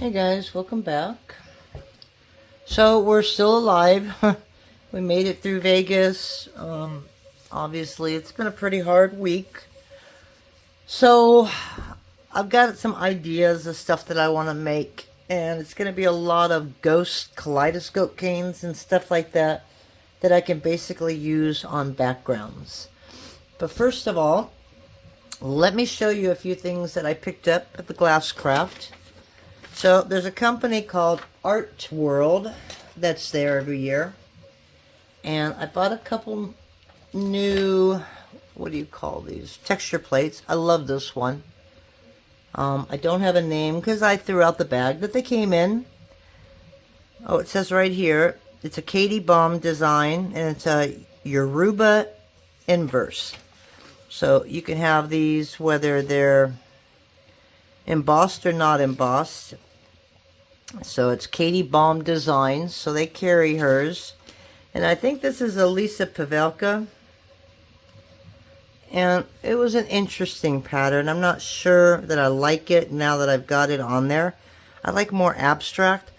Hey guys, welcome back. So we're still alive. We made it through Vegas. Obviously it's been a pretty hard week. So I've got some ideas of stuff that I want to make, and it's going to be a lot of ghost kaleidoscope canes and stuff like that I can basically use on backgrounds. But first of all, let me show you a few things that I picked up at the Glasscraft. So there's a company called Art World that's there every year, and I bought a couple new, what do you call these, texture plates. I love this one. I don't have a name because I threw out the bag that they came in. Oh, it says right here, it's a Katie Bomb design, and it's a Yoruba inverse. So you can have these whether they're embossed or not embossed. So it's Katie Bomb Designs, so they carry hers. And I think this is a Lisa Pavelka. And it was an interesting pattern. I'm not sure that I like it now that I've got it on there. I like more abstract.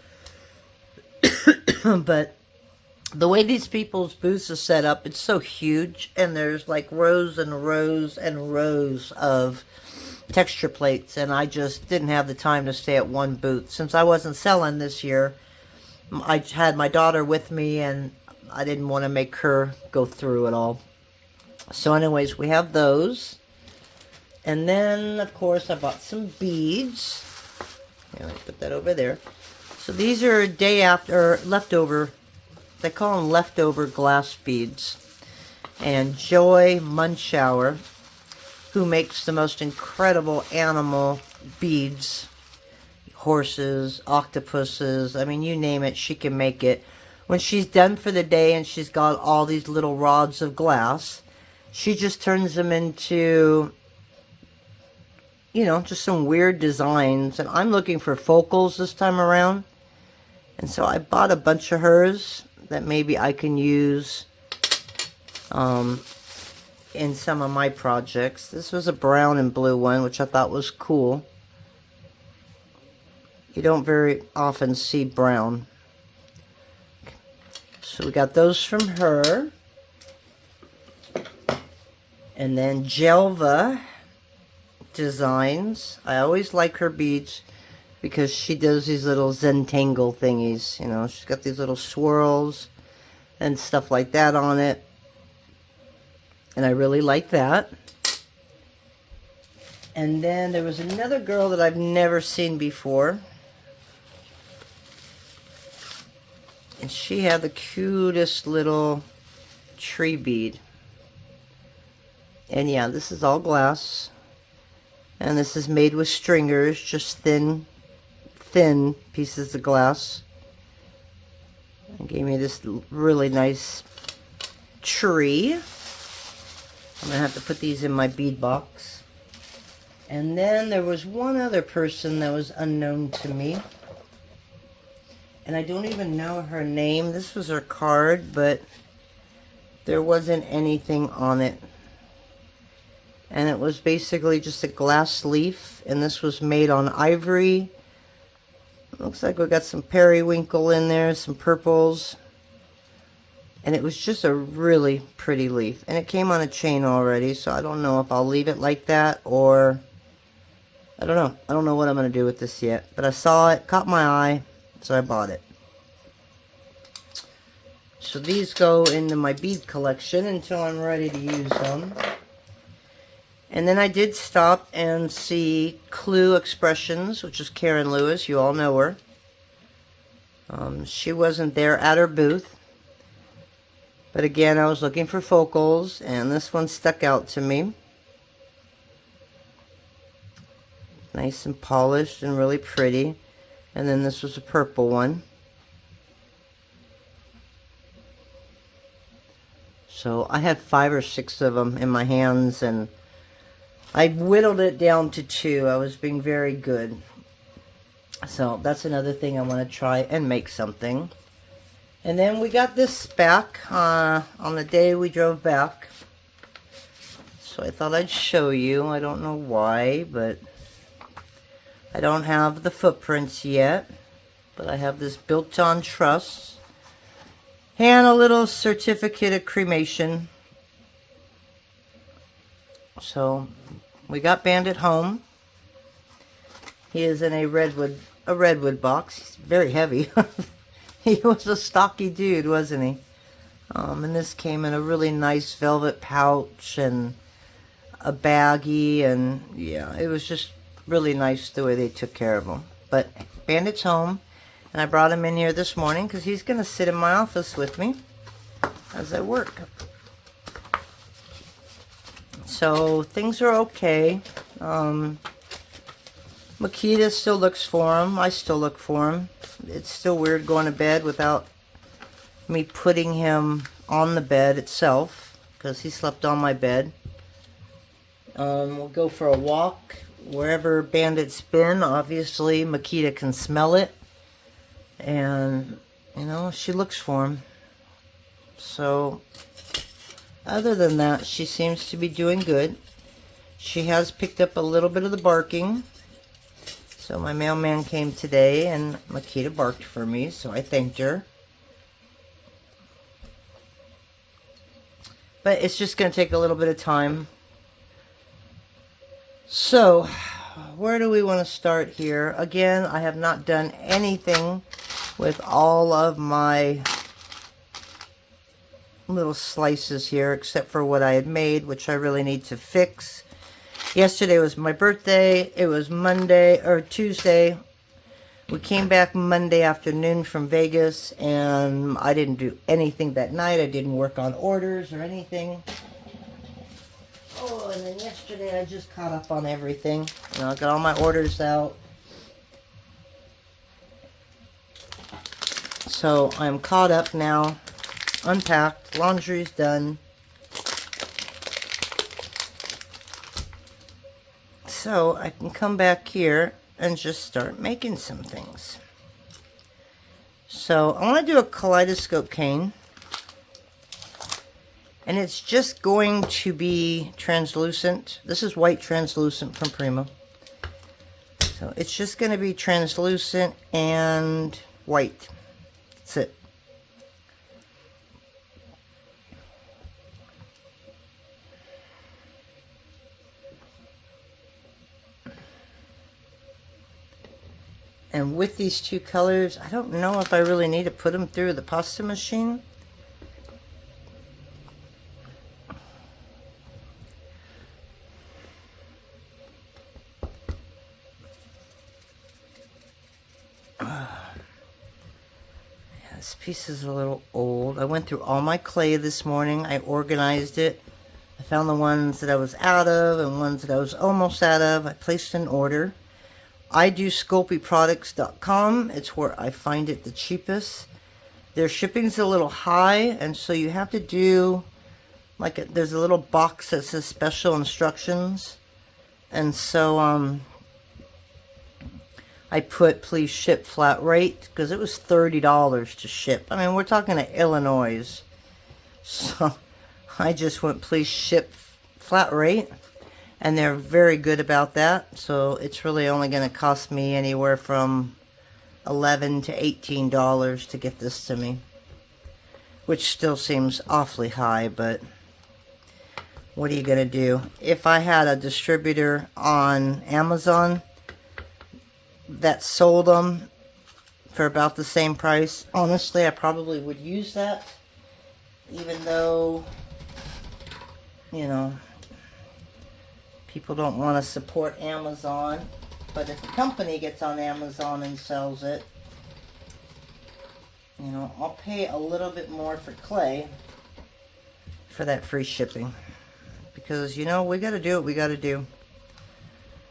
But the way these people's booths are set up, it's so huge. And there's like rows and rows and rows of texture plates, and I just didn't have the time to stay at one booth. Since I wasn't selling this year, I had my daughter with me, and I didn't want to make her go through it all. So anyways, we have those. And then, of course, I bought some beads. Let me put that over there. So these are day after, leftover, they call them leftover glass beads. And Joy Munchauer, who makes the most incredible animal beads, horses, octopuses, I mean, you name it, she can make it. When she's done for the day and she's got all these little rods of glass, she just turns them into, you know, just some weird designs. And I'm looking for focals this time around. And so I bought a bunch of hers that maybe I can use in some of my projects. This was a brown and blue one, which I thought was cool. You don't very often see brown. So we got those from her. And then Jelva Designs. I always like her beads because she does these little Zentangle thingies. You know, she's got these little swirls and stuff like that on it. And I really like that. And then there was another girl that I've never seen before. And she had the cutest little tree bead. And yeah, this is all glass. And this is made with stringers, just thin pieces of glass. And gave me this really nice tree. I'm going to have to put these in my bead box. And then there was one other person that was unknown to me. And I don't even know her name. This was her card, but there wasn't anything on it. And it was basically just a glass leaf. And this was made on ivory. Looks like we got some periwinkle in there, some purples. And it was just a really pretty leaf. And it came on a chain already, so I don't know if I'll leave it like that or... I don't know. I don't know what I'm going to do with this yet. But I saw it, caught my eye, so I bought it. So these go into my bead collection until I'm ready to use them. And then I did stop and see Clue Expressions, which is Karen Lewis. You all know her. She wasn't there at her booth. But again, I was looking for focals, and this one stuck out to me. Nice and polished and really pretty. And then this was a purple one. So I had 5 or 6 of them in my hands, and I whittled it down to 2. I was being very good. So that's another thing I want to try and make something. And then we got this back on the day we drove back. So I thought I'd show you. I don't know why, but I don't have the footprints yet, but I have this built-on truss and a little certificate of cremation. So we got Bandit home. He is in a redwood box. He's very heavy. He was a stocky dude, wasn't he? And this came in a really nice velvet pouch and a baggie, and yeah, it was just really nice the way they took care of him. But Bandit's home, and I brought him in here this morning because he's going to sit in my office with me as I work. So things are okay. Makita still looks for him. I still look for him. It's still weird going to bed without me putting him on the bed itself, because he slept on my bed. We'll go for a walk wherever Bandit's been. Obviously, Makita can smell it, and you know, she looks for him. So other than that, she seems to be doing good. She has picked up a little bit of the barking. So my mailman came today and Makita barked for me, so I thanked her. But it's just going to take a little bit of time. So, where do we want to start here? Again, I have not done anything with all of my little slices here, except for what I had made, which I really need to fix. Yesterday was my birthday. It was Monday or Tuesday. We came back Monday afternoon from Vegas, and I didn't do anything that night. I didn't work on orders or anything. Oh, and then yesterday I just caught up on everything. You know, I got all my orders out. So I'm caught up now. Unpacked. Laundry's done. So I can come back here and just start making some things. So I want to do a Kaleidoscope Cane. And it's just going to be translucent. This is white translucent from Prima. So it's just going to be translucent and white. That's it. And with these two colors, I don't know if I really need to put them through the pasta machine. This piece is a little old. I went through all my clay this morning. I organized it. I found the ones that I was out of and ones that I was almost out of. I placed an order. I do SculpeyProducts.com. It's where I find it the cheapest. Their shipping's a little high, and so you have to do like there's a little box that says special instructions, and so I put please ship flat rate because it was $30 to ship. I mean, we're talking to Illinois, so I just went please ship flat rate. And they're very good about that. So it's really only going to cost me anywhere from $11 to $18 to get this to me. Which still seems awfully high, but what are you going to do? If I had a distributor on Amazon that sold them for about the same price, honestly, I probably would use that. Even though, you know, people don't want to support Amazon, but if a company gets on Amazon and sells it, you know, I'll pay a little bit more for clay for that free shipping. Because, you know, we got to do what we got to do.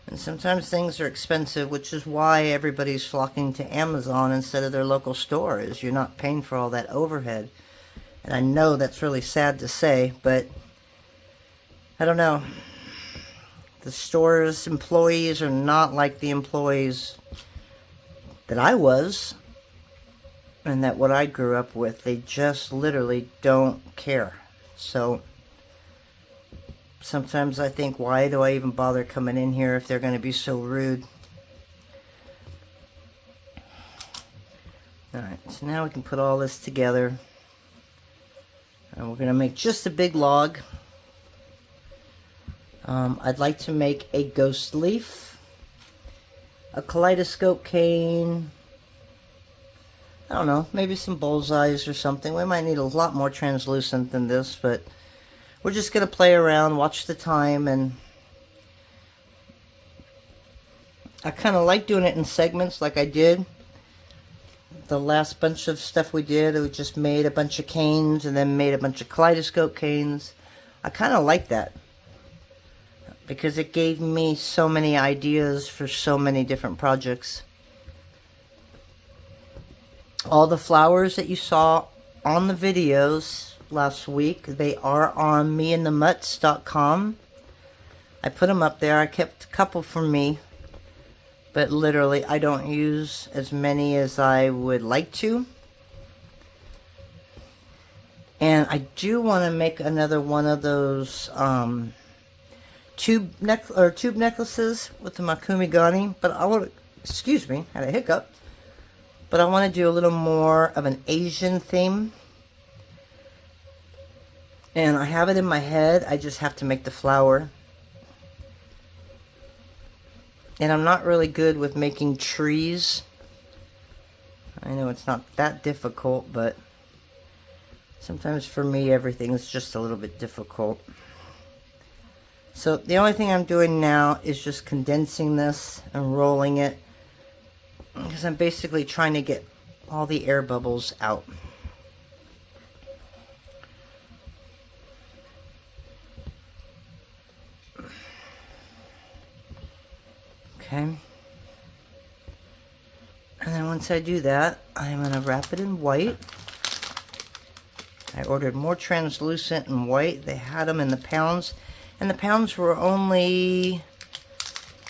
And sometimes things are expensive, which is why everybody's flocking to Amazon instead of their local store, is you're not paying for all that overhead. And I know that's really sad to say, but I don't know. The store's employees are not like the employees that I was and that what I grew up with. They just literally don't care. So sometimes I think, why do I even bother coming in here if they're going to be so rude? So now we can put all this together. And we're going to make just a big log. I'd like to make a ghost leaf, a kaleidoscope cane, I don't know, maybe some bullseyes or something. We might need a lot more translucent than this, but we're just going to play around, watch the time, and I kind of like doing it in segments like I did. The last bunch of stuff we did, we just made a bunch of canes and then made a bunch of kaleidoscope canes. I kind of like that because it gave me so many ideas for so many different projects. All the flowers that you saw on the videos last week, they are on meandthemutts.com. I put them up there. I kept a couple for me, but literally I don't use as many as I would like to. And I do want to make another one of those tube necklaces with the Makumigani, but I want to, excuse me, had a hiccup. But I want to do a little more of an Asian theme. And I have it in my head, I just have to make the flower. And I'm not really good with making trees. I know it's not that difficult, but sometimes for me everything is just a little bit difficult. So the only thing I'm doing now is just condensing this and rolling it, because I'm basically trying to get all the air bubbles out. Okay. And then once I do that, I'm going to wrap it in white. I ordered more translucent and white. They had them in the pounds. And the pounds were only,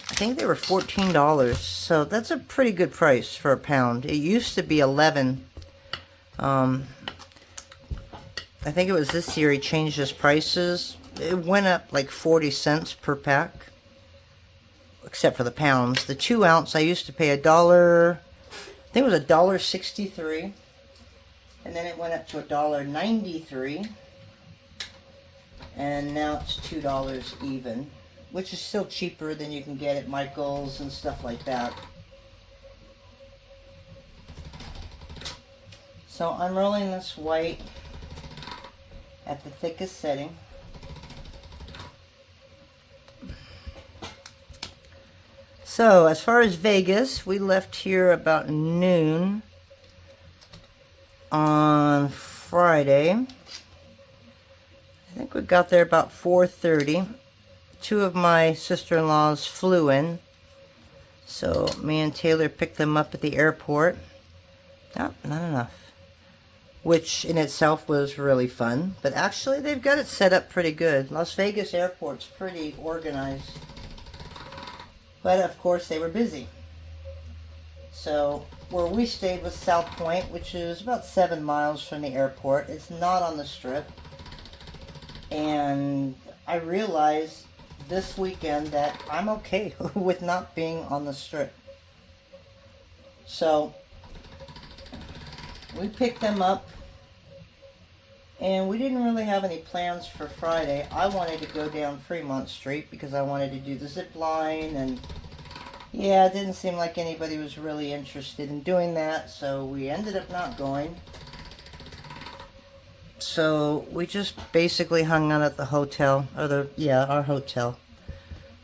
I think they were $14. So that's a pretty good price for a pound. It used to be $11. I think it was this year he changed his prices. It went up like 40 cents per pack. Except for the pounds. The 2 ounce I used to pay $1. I think it was $1.63. And then it went up to $1.93. And now it's $2 even, which is still cheaper than you can get at Michael's and stuff like that. So I'm rolling this white at the thickest setting. So as far as Vegas, we left here about noon on Friday. I think we got there about 4:30. 2 of my sister-in-laws flew in. So me and Taylor picked them up at the airport. Oh, not enough. Which in itself was really fun. But actually they've got it set up pretty good. Las Vegas airport's pretty organized. But of course they were busy. So where we stayed was South Point, which is about 7 miles from the airport. It's not on the Strip. And I realized this weekend that I'm okay with not being on the Strip. So we picked them up, and we didn't really have any plans for Friday. I wanted to go down Fremont Street because I wanted to do the zip line, and yeah, it didn't seem like anybody was really interested in doing that, so we ended up not going. So we just basically hung out at the hotel, or our hotel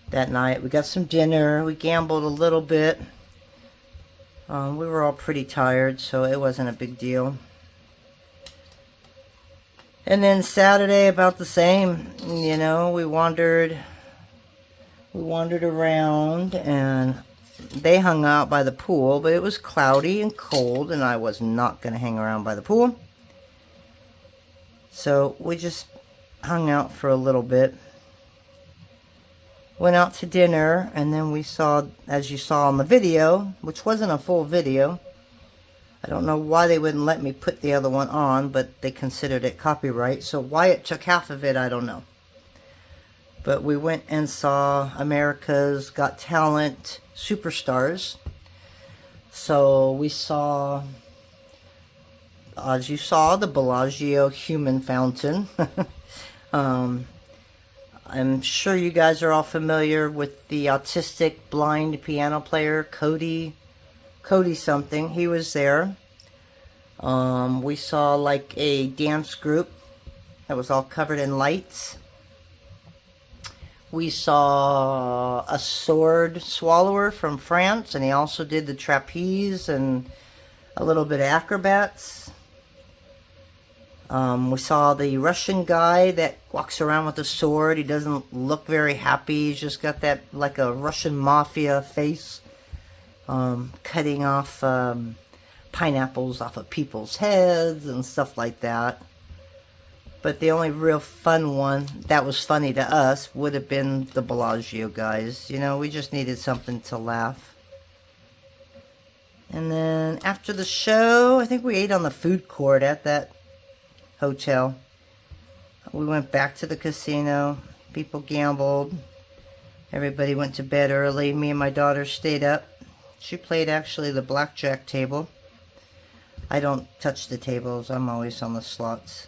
that night. We got some dinner, we gambled a little bit. We were all pretty tired, so it wasn't a big deal. And then Saturday, about the same. You know, we wandered around, and they hung out by the pool, but it was cloudy and cold, and I was not going to hang around by the pool. So we just hung out for a little bit. Went out to dinner, and then we saw, as you saw on the video, which wasn't a full video. I don't know why they wouldn't let me put the other one on, but they considered it copyright. So why it took half of it, I don't know. But we went and saw America's Got Talent Superstars. So we saw as you saw, the Bellagio human fountain. I'm sure you guys are all familiar with the autistic blind piano player, Cody something. He was there. We saw like a dance group that was all covered in lights. We saw a sword swallower from France, and he also did the trapeze and a little bit of acrobats. We saw the Russian guy that walks around with a sword. He doesn't look very happy. He's just got that, like a Russian mafia face. Cutting off pineapples off of people's heads and stuff like that. But the only real fun one that was funny to us would have been the Bellagio guys. You know, we just needed something to laugh. And then after the show, I think we ate on the food court at that hotel. We went back to the casino. People gambled. Everybody went to bed early. Me and my daughter stayed up. She played actually the blackjack table. I don't touch the tables. I'm always on the slots.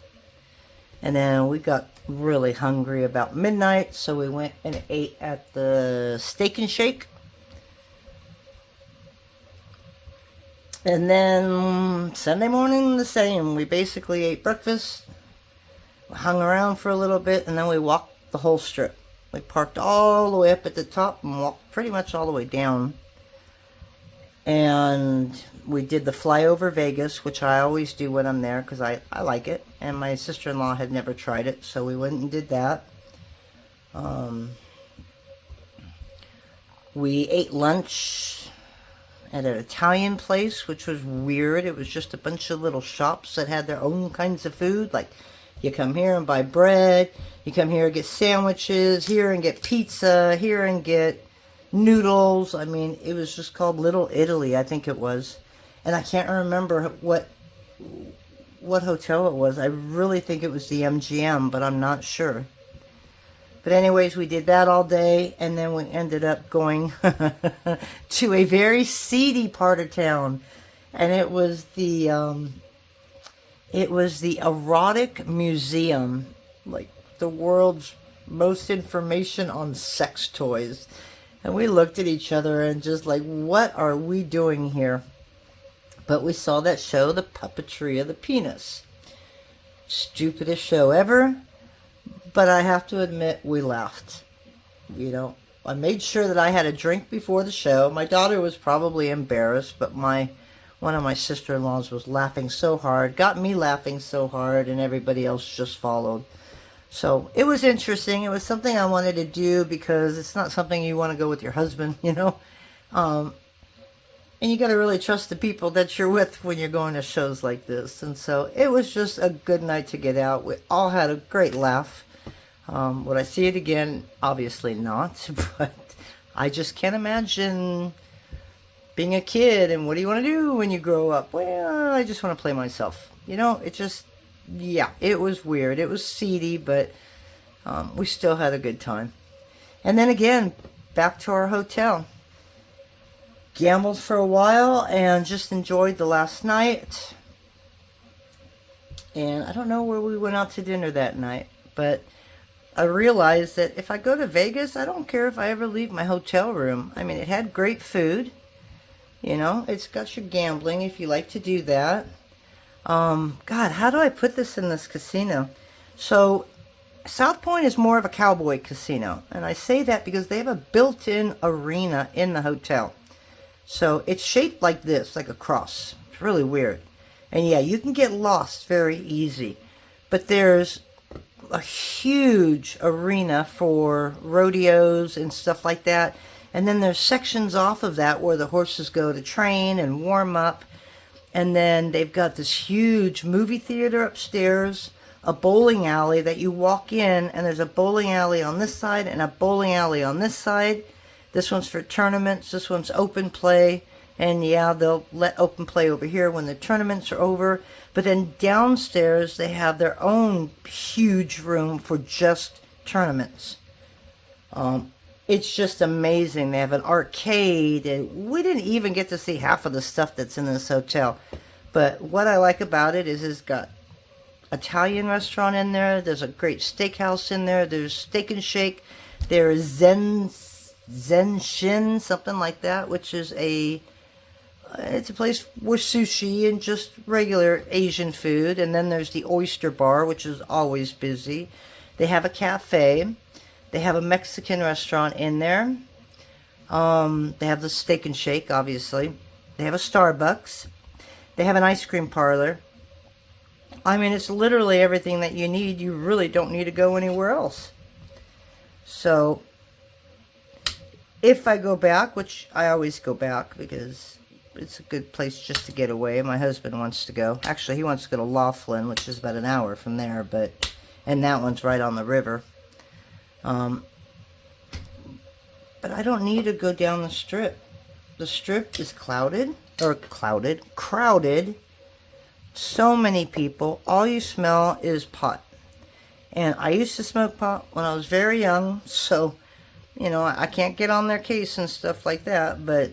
And then we got really hungry about midnight, so we went and ate at the Steak and Shake. And then Sunday morning, the same. We basically ate breakfast, hung around for a little bit, and then we walked the whole strip. We parked all the way up at the top and walked pretty much all the way down. And we did the flyover Vegas, which I always do when I'm there because I like it. And my sister-in-law had never tried it, so we went and did that. We ate lunch at an Italian place, which was weird. It was just a bunch of little shops that had their own kinds of food. Like, you come here and buy bread. You come here and get sandwiches. Here and get pizza. Here and get noodles. I mean, it was just called Little Italy, I think it was. And I can't remember what hotel it was. I really think it was the MGM, but I'm not sure. But anyways, we did that all day, and then we ended up going to a very seedy part of town. And it was the erotic museum, like the world's most information on sex toys. And we looked at each other and just like, what are we doing here? But we saw that show, The Puppetry of the Penis. Stupidest show ever. But I have to admit, we laughed. You know, I made sure that I had a drink before the show. My daughter was probably embarrassed, but one of my sister-in-laws was laughing so hard, got me laughing so hard, and everybody else just followed. So it was interesting. It was something I wanted to do because it's not something you want to go with your husband, you know. And you got to really trust the people that you're with when you're going to shows like this. And so it was just a good night to get out. We all had a great laugh. Would I see it again? Obviously not. But I just can't imagine being a kid and what do you want to do when you grow up? Well, I just want to play myself. You know, it just, yeah, it was weird. It was seedy, but we still had a good time. And then again, back to our hotel. Gambled for a while and just enjoyed the last night. And I don't know where we went out to dinner that night, but I realized that if I go to Vegas, I don't care if I ever leave my hotel room. I mean, it had great food. You know, it's got your gambling if you like to do that. God, how do I put this in this casino? So, South Point is more of a cowboy casino. And I say that because they have a built-in arena in the hotel. So it's shaped like this, like a cross. It's really weird. And yeah, you can get lost very easy. But there's a huge arena for rodeos and stuff like that. And then there's sections off of that where the horses go to train and warm up. And then they've got this huge movie theater upstairs, a bowling alley that you walk in, and there's a bowling alley on this side and a bowling alley on this side. This one's for tournaments. This one's open play. And yeah, they'll let open play over here when the tournaments are over. But then downstairs, they have their own huge room for just tournaments. It's just amazing. They have an arcade. And we didn't even get to see half of the stuff that's in this hotel. But what I like about it is it's got Italian restaurant in there. There's a great steakhouse in there. There's Steak and Shake. There's Zen Shin, something like that, which is it's a place with sushi and just regular Asian food. And then there's the Oyster Bar, which is always busy. They have a cafe. They have a Mexican restaurant in there. They have the Steak and Shake, obviously. They have a Starbucks. They have an ice cream parlor. I mean, it's literally everything that you need. You really don't need to go anywhere else. So, if I go back, which I always go back because it's a good place just to get away. My husband wants to go. Actually, he wants to go to Laughlin, which is about an hour from there, and that one's right on the river. But I don't need to go down the strip. The strip is crowded. So many people. All you smell is pot. And I used to smoke pot when I was very young, so, you know, I can't get on their case and stuff like that, but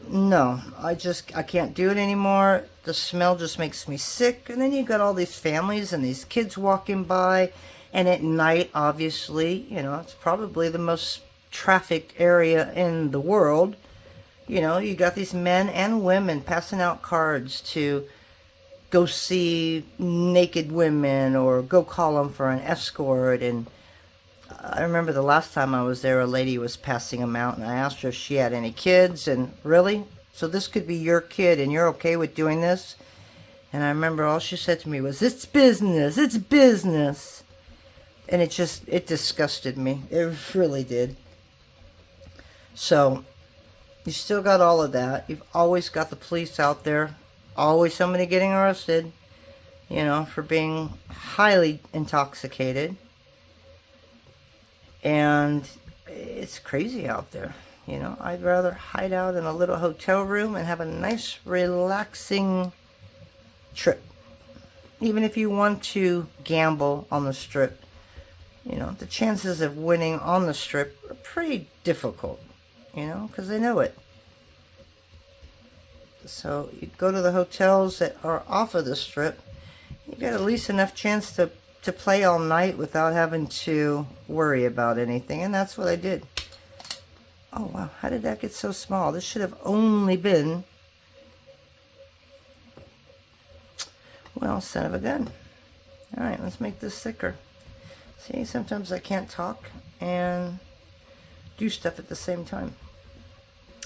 no, I can't do it anymore. The smell just makes me sick. And then you got all these families and these kids walking by, and at night, obviously, you know, it's probably the most trafficked area in the world. You know, you got these men and women passing out cards to go see naked women or go call them for an escort. And I remember the last time I was there, a lady was passing them out, and I asked her if she had any kids, and really? So this could be your kid, and you're okay with doing this? And I remember all she said to me was, "It's business, it's business." And it disgusted me. It really did. So, you still got all of that. You've always got the police out there. Always somebody getting arrested, you know, for being highly intoxicated. And it's crazy out there. You know, I'd rather hide out in a little hotel room and have a nice, relaxing trip. Even if you want to gamble on the strip, you know, the chances of winning on the strip are pretty difficult, you know, because they know it. So you go to the hotels that are off of the strip, you got at least enough chance to play all night without having to worry about anything. And that's what I did. Oh, wow. How did that get so small? This should have only been, well, son of a gun. All right, let's make this thicker. See, sometimes I can't talk and do stuff at the same time.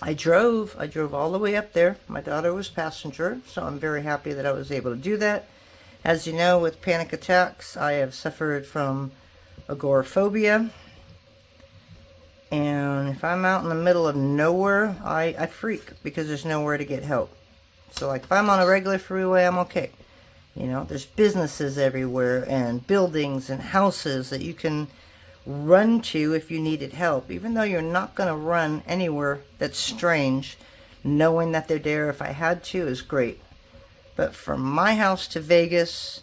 I drove all the way up there. My daughter was passenger, so I'm very happy that I was able to do that. As you know, with panic attacks, I have suffered from agoraphobia. And if I'm out in the middle of nowhere, I freak because there's nowhere to get help. So like if I'm on a regular freeway, I'm okay. You know, there's businesses everywhere and buildings and houses that you can run to if you needed help, even though you're not going to run anywhere that's strange. Knowing that they're there if I had to is great. But from my house to Vegas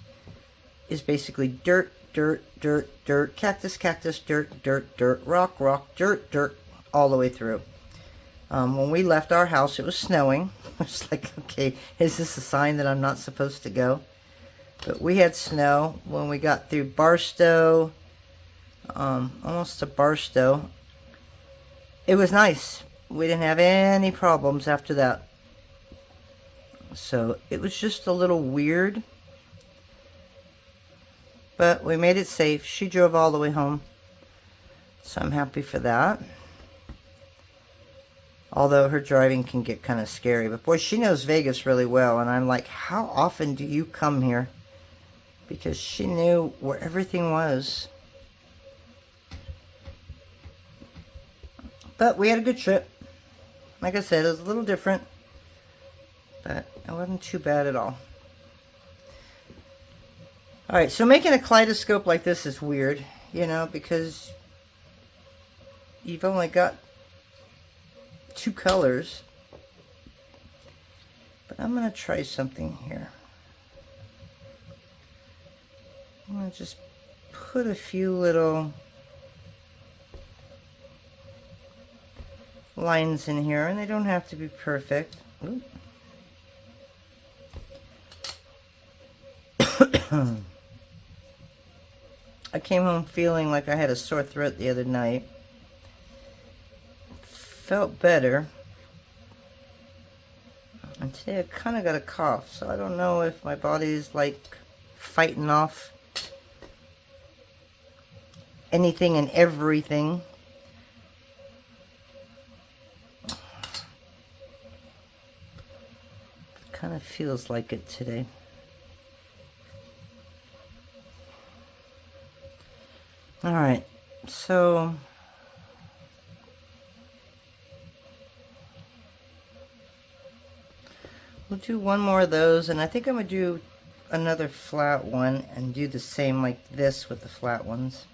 is basically dirt, dirt, dirt, dirt, cactus, cactus, dirt, dirt, dirt, rock, rock, dirt, dirt, all the way through. When we left our house, it was snowing. I was like, okay, is this a sign that I'm not supposed to go? But we had snow when we got through Barstow, almost to Barstow. It was nice. We didn't have any problems after that. So it was just a little weird. But we made it safe. She drove all the way home. So I'm happy for that. Although her driving can get kind of scary. But boy, she knows Vegas really well. And I'm like, how often do you come here? Because she knew where everything was. But we had a good trip. Like I said, it was a little different. But it wasn't too bad at all. Alright, so making a kaleidoscope like this is weird. You know, because you've only got 2 colors. But I'm going to try something here. I'm going to just put a few little lines in here, and they don't have to be perfect. Ooh. I came home feeling like I had a sore throat the other night. Felt better. And today I kind of got a cough, so I don't know if my body's like fighting off anything and everything. Kind of feels like it today. All right, so we'll do one more of those, and I think I'm gonna do another flat one and do the same like this with the flat ones.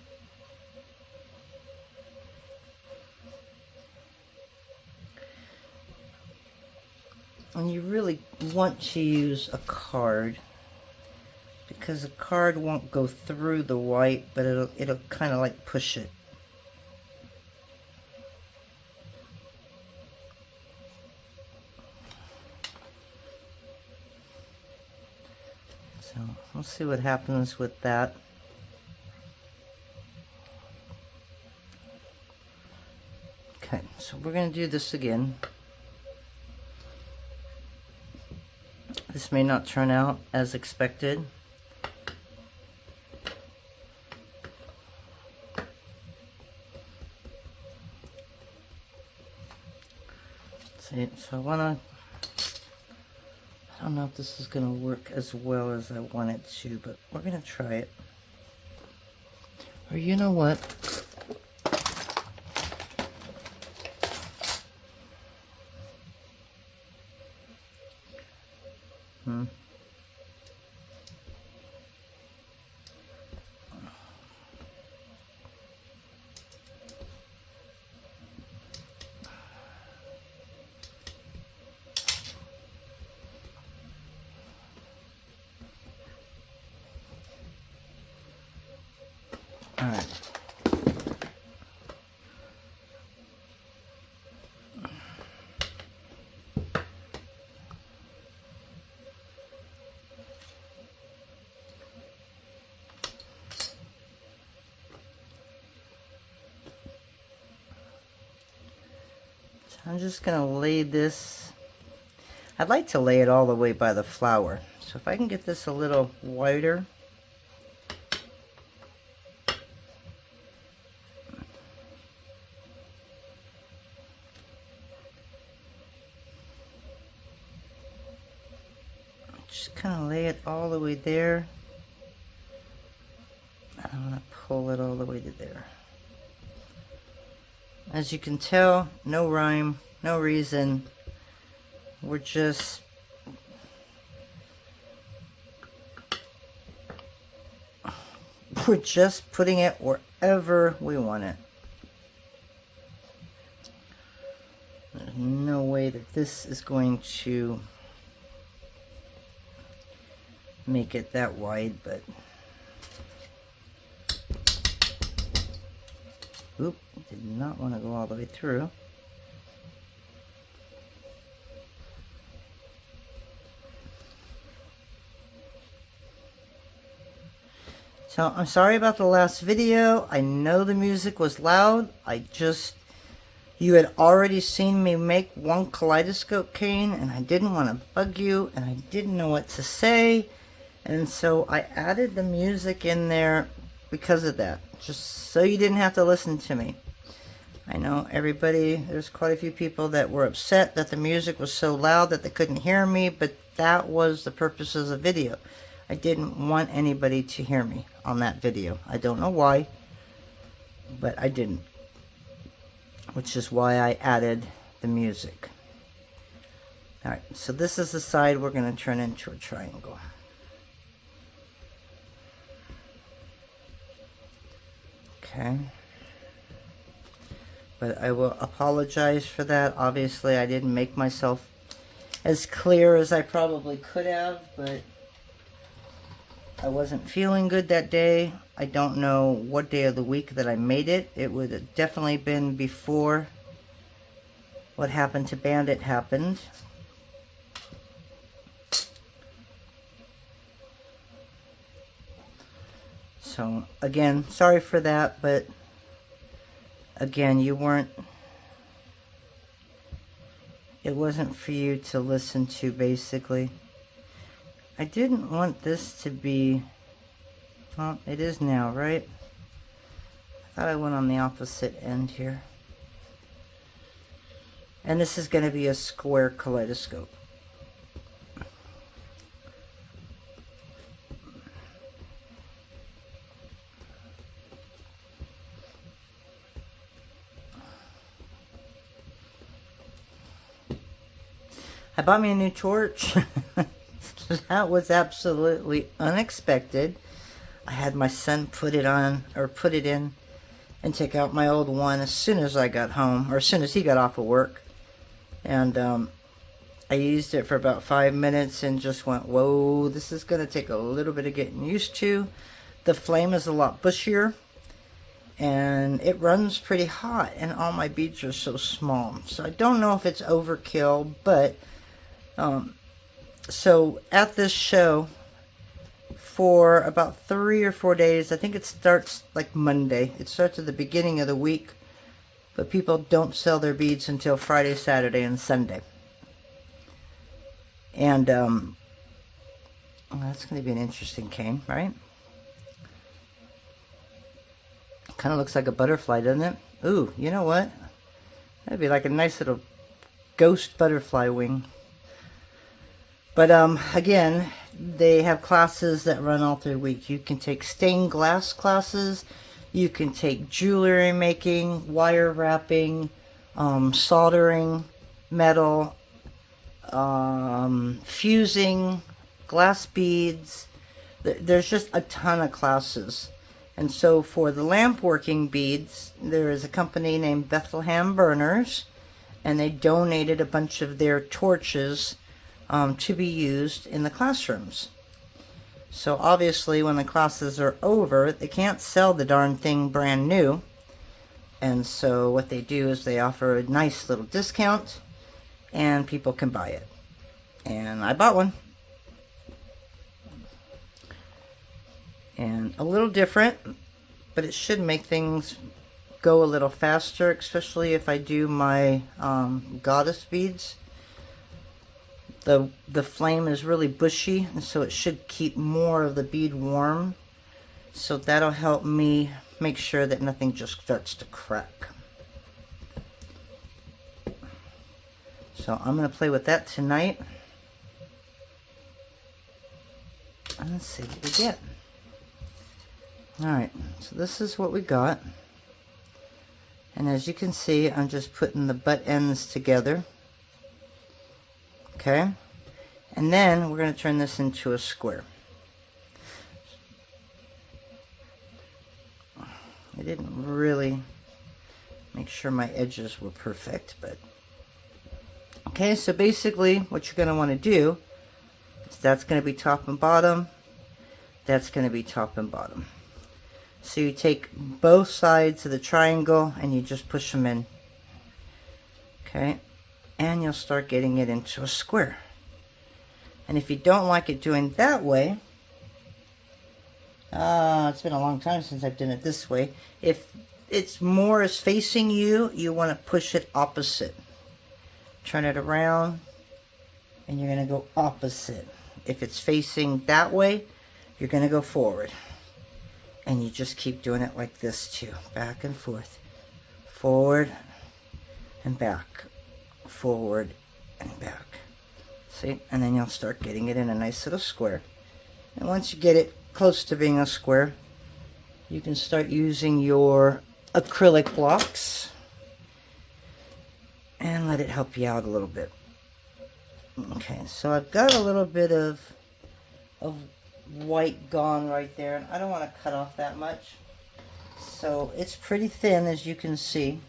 And you really want to use a card, because the card won't go through the white, but it'll kind of like push it. So we'll see what happens with that. Okay, so we're going to do this again. This may not turn out as expected. See, so I don't know if this is going to work as well as I want it to, but we're going to try it. Or you know what? All right. So I'm just going to lay this. I'd like to lay it all the way by the flower. So if I can get this a little wider. Just kind of lay it all the way there. And I'm going to pull it all the way to there. As you can tell, no rhyme, no reason. We're just putting it wherever we want it. There's no way that this is going to make it that wide, but oop, did not want to go all the way through. So I'm sorry about the last video. I know the music was loud. You had already seen me make one kaleidoscope cane, and I didn't want to bug you, and I didn't know what to say. And so I added the music in there because of that, just so you didn't have to listen to me. I know there's quite a few people that were upset that the music was so loud that they couldn't hear me, but that was the purpose of the video. I didn't want anybody to hear me on that video. I don't know why, but I didn't. Which is why I added the music. Alright, so this is the side we're going to turn into a triangle. Okay. But I will apologize for that. Obviously, I didn't make myself as clear as I probably could have, but I wasn't feeling good that day. I don't know what day of the week that I made it. It would have definitely been before what happened to Bandit happened. So again, sorry for that, but again, it wasn't for you to listen to, basically. I didn't want this to be, well, it is now, right? I thought I went on the opposite end here. And this is going to be a square kaleidoscope. I bought me a new torch. That was absolutely unexpected. I had my son put it in and take out my old one as soon as I got home, or as soon as he got off of work. And I used it for about 5 minutes and just went, whoa, this is going to take a little bit of getting used to. The flame is a lot bushier, and it runs pretty hot, and all my beads are so small. So I don't know if it's overkill, but so at this show for about 3 or 4 days, I think it starts like Monday. It starts at the beginning of the week, but people don't sell their beads until Friday, Saturday, and Sunday. And well, that's going to be an interesting cane, right? Kind of looks like a butterfly, doesn't it? Ooh, you know what? That'd be like a nice little ghost butterfly wing. But again, they have classes that run all through the week. You can take stained glass classes. You can take jewelry making, wire wrapping, soldering, metal, fusing, glass beads. There's just a ton of classes. And so for the lamp working beads, there is a company named Bethlehem Burners, and they donated a bunch of their torches to be used in the classrooms. So obviously when the classes are over, they can't sell the darn thing brand new. And so what they do is they offer a nice little discount and people can buy it. And I bought one. And a little different, but it should make things go a little faster, especially if I do my goddess beads. The flame is really bushy, and so it should keep more of the bead warm. So that'll help me make sure that nothing just starts to crack. So I'm going to play with that tonight. And let's see what we get. Alright, so this is what we got. And as you can see, I'm just putting the butt ends together. Okay, and then we're going to turn this into a square. I didn't really make sure my edges were perfect, but okay, so basically what you're going to want to do is that's going to be top and bottom, that's going to be top and bottom. So you take both sides of the triangle and you just push them in. Okay, and you'll start getting it into a square. And if you don't like it doing that way, it's been a long time since I've done it this way. If it's more is facing you, you want to push it opposite. Turn it around and you're going to go opposite. If it's facing that way, you're going to go forward. And you just keep doing it like this too. Back and forth. Forward and back. Forward and back. See? And then you'll start getting it in a nice little square. And once you get it close to being a square, you can start using your acrylic blocks and let it help you out a little bit. Okay, so I've got a little bit of white gone right there, and I don't want to cut off that much. So it's pretty thin, as you can see.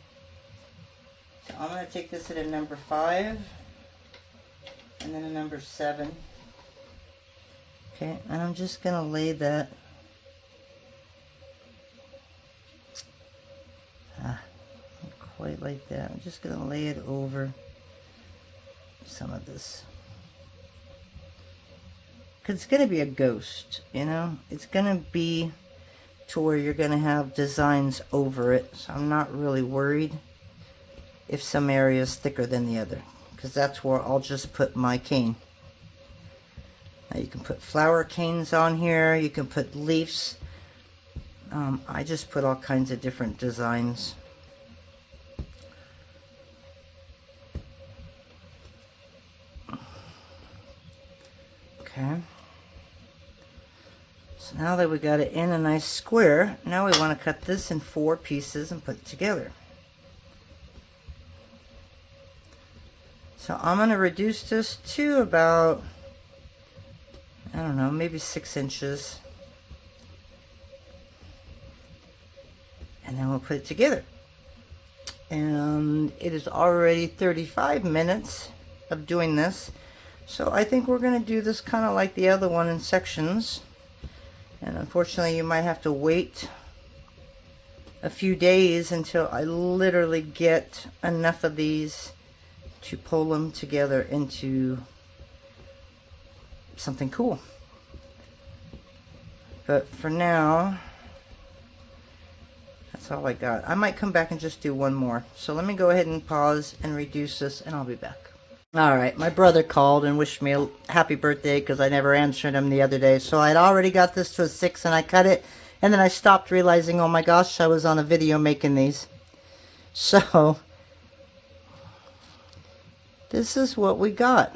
So I'm going to take this at a number 5 and then a number 7. Okay, and I'm just going to lay that not quite like that. I'm just going to lay it over some of this. Because it's going to be a ghost, you know? It's going to be to where you're going to have designs over it. So I'm not really worried if some area is thicker than the other, because that's where I'll just put my cane. Now you can put flower canes on here, you can put leaves. I just put all kinds of different designs. Okay. So now that we got it in a nice square, now we want to cut this in 4 pieces and put it together. So I'm going to reduce this to about, I don't know, maybe 6 inches. And then we'll put it together. And it is already 35 minutes of doing this. So I think we're going to do this kind of like the other one in sections. And unfortunately you might have to wait a few days until I literally get enough of these to pull them together into something cool. But for now, that's all I got. I might come back and just do one more. So let me go ahead and pause and reduce this, and I'll be back. Alright, my brother called and wished me a happy birthday because I never answered him the other day. So I'd already got this to a 6 and I cut it. And then I stopped realizing, oh my gosh, I was on a video making these. So, this is what we got.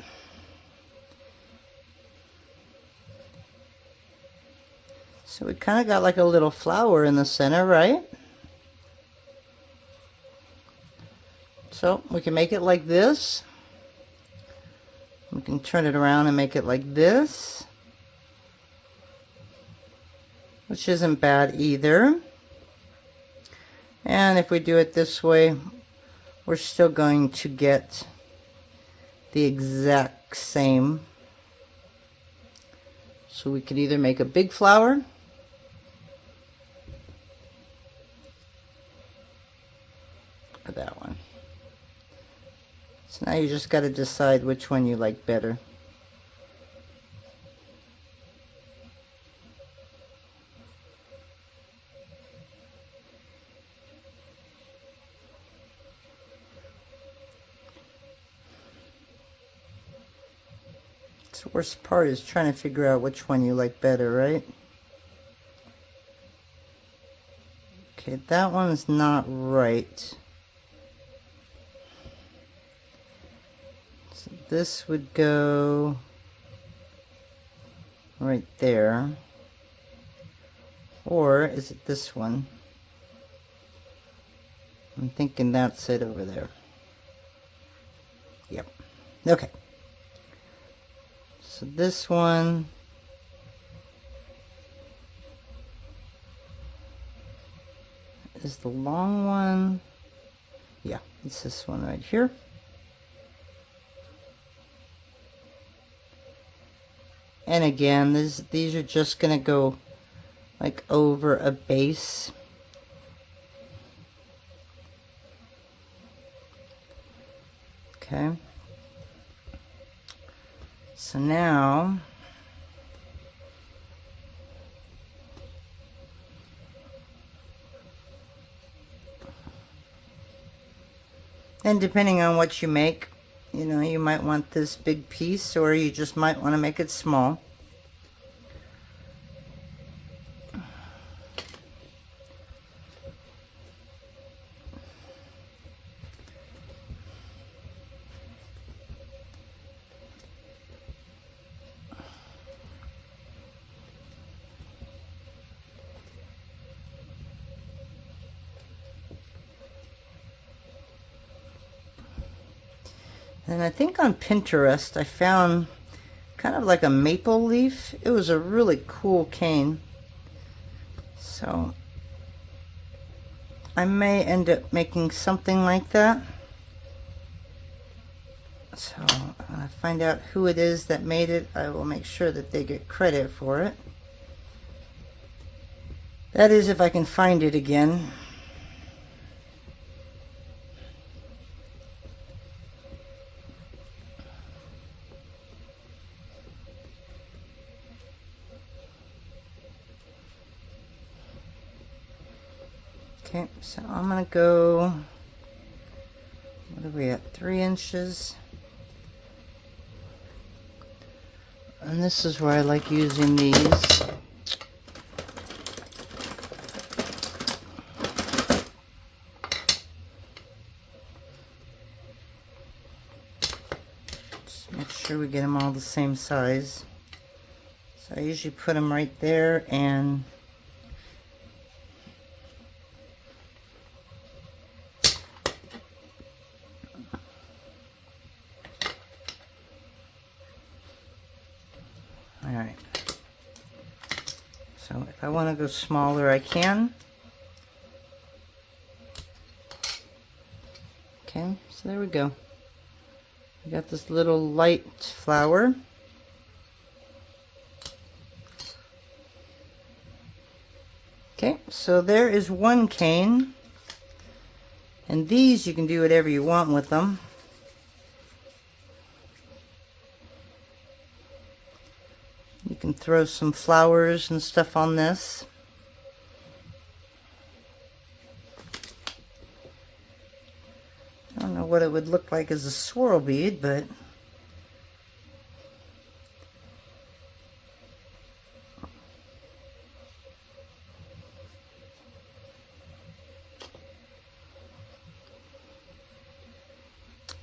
So we kind of got like a little flower in the center, right? So we can make it like this. We can turn it around and make it like this, which isn't bad either. And if we do it this way, we're still going to get the exact same. So we could either make a big flower or that one. So now you just got to decide which one you like better. The worst part is trying to figure out which one you like better, right? Okay, that one's not right. So this would go right there. Or is it this one? I'm thinking that's it over there. Yep. Okay. So this one is the long one. Yeah, it's this one right here. And again, these are just going to go like over a base. Okay. So now and depending on what you make, you know, you might want this big piece or you just might want to make it small. And I think on Pinterest I found kind of like a maple leaf. It was a really cool cane. So I may end up making something like that. So when I find out who it is that made it, I will make sure that they get credit for it. That is, if I can find it again. Okay, so I'm gonna go, what are we at, 3 inches? And this is where I like using these. Just make sure we get them all the same size. So I usually put them right there, and alright. So if I want to go smaller, I can. Okay, so there we go. We got this little light flower. Okay, so there is one cane. And these, you can do whatever you want with them. You can throw some flowers and stuff on this. I don't know what it would look like as a swirl bead, but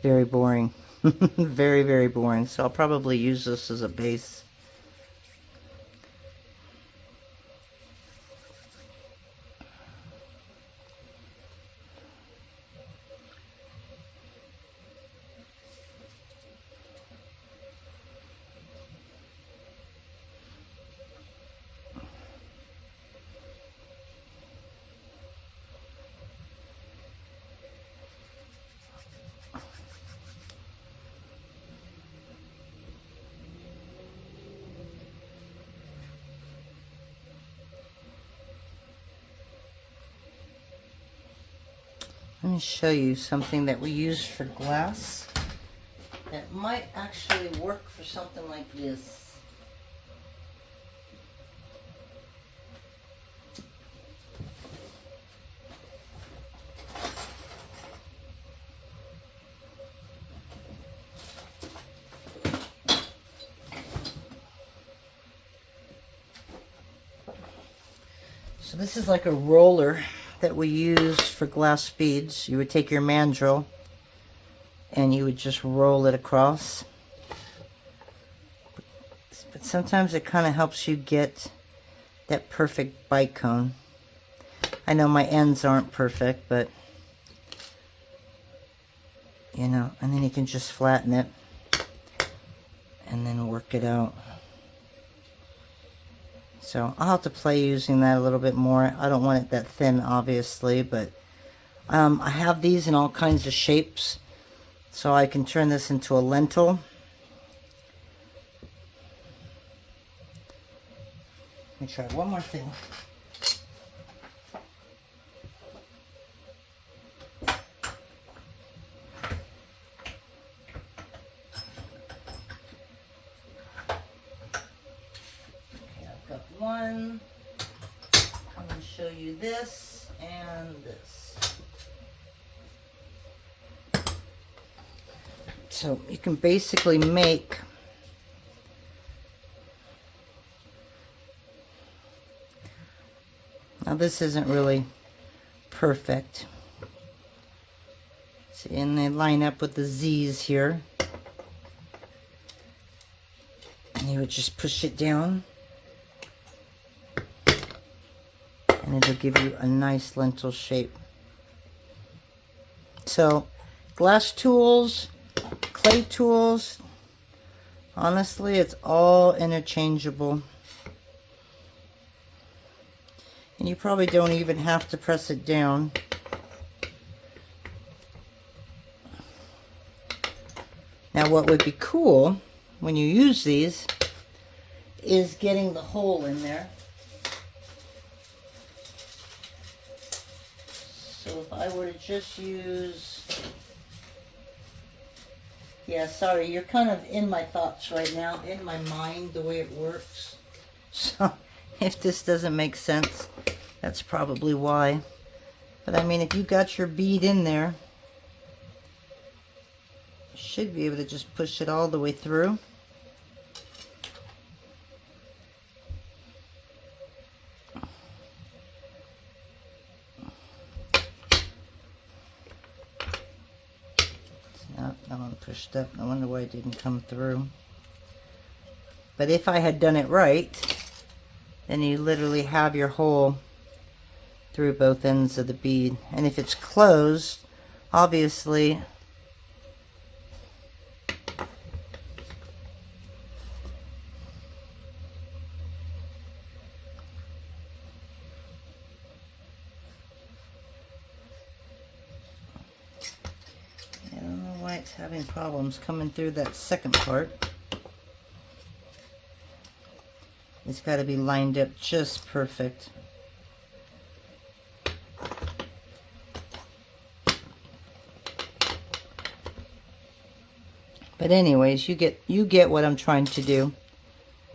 very boring. Very, very boring. So I'll probably use this as a base. Let me show you something that we use for glass that might actually work for something like this. So this is like a roller that we use for glass beads. You would take your mandrel and you would just roll it across. But sometimes it kind of helps you get that perfect bicone. I know my ends aren't perfect, but you know, and then you can just flatten it and then work it out. So I'll have to play using that a little bit more. I don't want it that thin, obviously, but I have these in all kinds of shapes. So I can turn this into a lentil. Let me try one more thing. One. I'm going to show you this and this. So you can basically make now this isn't really perfect. See, and they line up with the Z's here. And you would just push it down. And it'll give you a nice lentil shape. So, glass tools, clay tools, honestly, it's all interchangeable. And you probably don't even have to press it down. Now, what would be cool when you use these is getting the hole in there. So if I were to just use, yeah, sorry, you're kind of in my thoughts right now, in my mind, the way it works. So if this doesn't make sense, that's probably why. But I mean, if you got your bead in there, you should be able to just push it all the way through. Nope, that one pushed up. I wonder why it didn't come through. But if I had done it right, then you literally have your hole through both ends of the bead. And if it's closed, obviously I don't know why it's having problems coming through that second part. It's got to be lined up just perfect. But anyways, you get what I'm trying to do.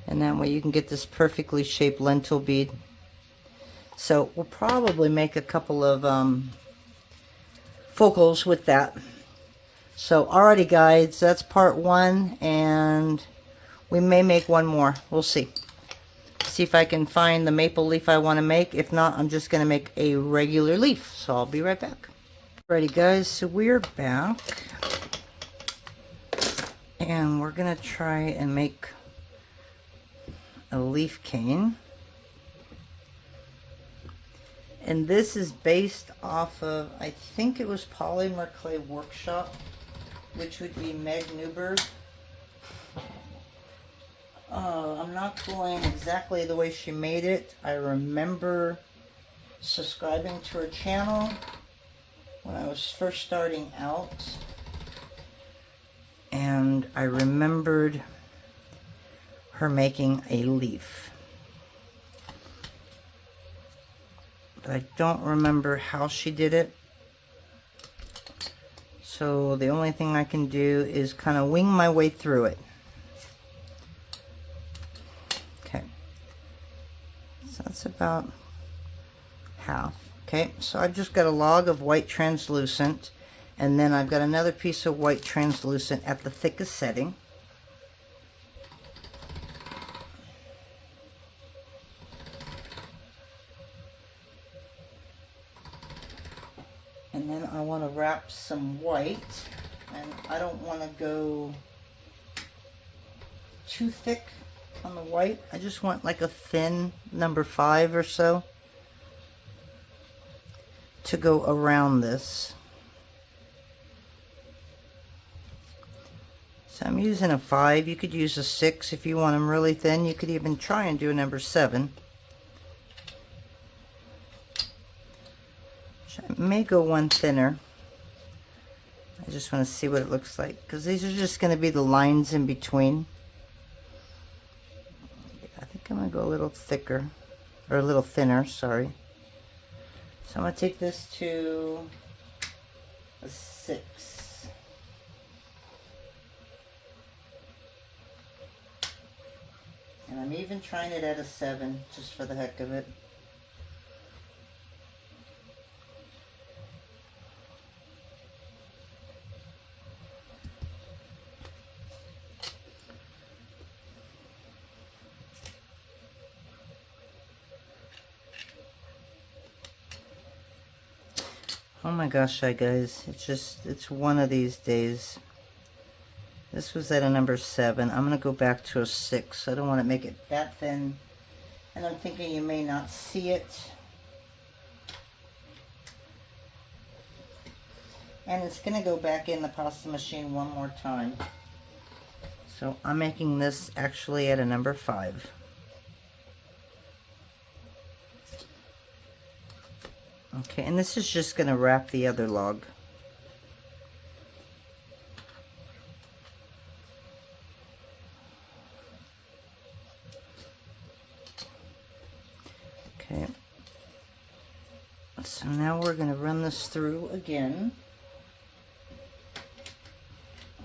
And that way you can get this perfectly shaped lentil bead. So we'll probably make a couple of focals with that. So alrighty guys, that's part one, and we may make one more. We'll see. See if I can find the maple leaf I want to make. If not, I'm just going to make a regular leaf. So I'll be right back. Alrighty guys, so we're back. And we're going to try and make a leaf cane. And this is based off of, I think it was Polymer Clay Workshop, which would be Meg Newberg. I'm not going exactly the way she made it. I remember subscribing to her channel when I was first starting out. And I remembered her making a leaf. But I don't remember how she did it. So the only thing I can do is kind of wing my way through it. Okay. So that's about half. Okay, so I've just got a log of white translucent. And then I've got another piece of white translucent at the thickest setting. And then I want to wrap some white. And I don't want to go too thick on the white. I just want like a thin number 5 or so to go around this. So I'm using a 5. You could use a 6 if you want them really thin. You could even try and do a number 7. I may go one thinner. I just want to see what it looks like, because these are just going to be the lines in between. I think I'm going to go a little thicker, or a little thinner, sorry. So I'm going to take this to a 6. And I'm even trying it at a 7, just for the heck of it. Oh my gosh, guys, it's one of these days. This was at a number 7. I'm going to go back to a 6. I don't want to make it that thin. And I'm thinking you may not see it. And it's going to go back in the pasta machine one more time. So I'm making this actually at a number 5. Okay, and this is just going to wrap the other log. Okay, so now we're going to run this through again.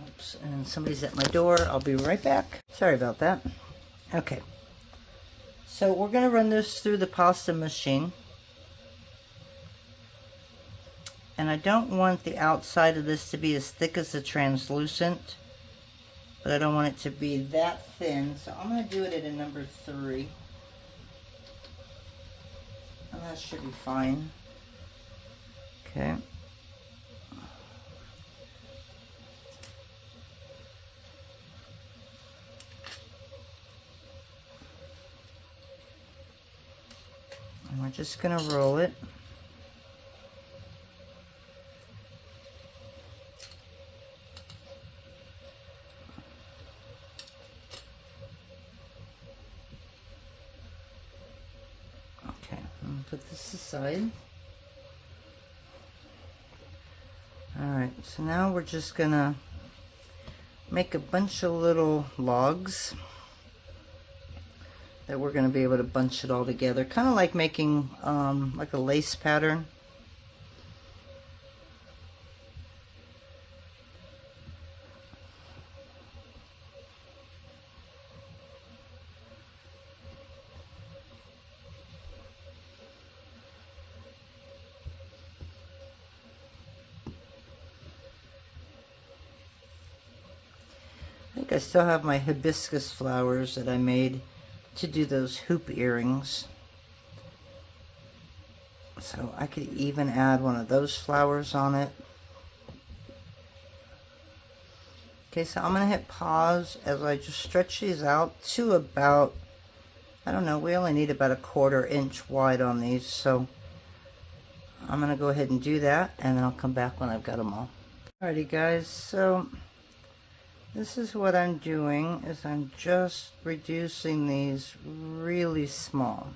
Oops, and somebody's at my door. I'll be right back. Sorry about that. Okay, so we're going to run this through the pasta machine. And I don't want the outside of this to be as thick as the translucent, but I don't want it to be that thin, so I'm going to do it at a number 3. And that should be fine. Okay. And we're just going to roll it. Put this aside. Alright, so now we're just gonna make a bunch of little logs that we're gonna be able to bunch it all together, kind of like making like a lace pattern. I still have my hibiscus flowers that I made to do those hoop earrings. So I could even add one of those flowers on it. Okay, so I'm going to hit pause as I just stretch these out to about, I don't know, we only need about a 1/4 inch wide on these. So I'm going to go ahead and do that, and then I'll come back when I've got them all. Alrighty guys, so this is what I'm doing, is I'm just reducing these really small.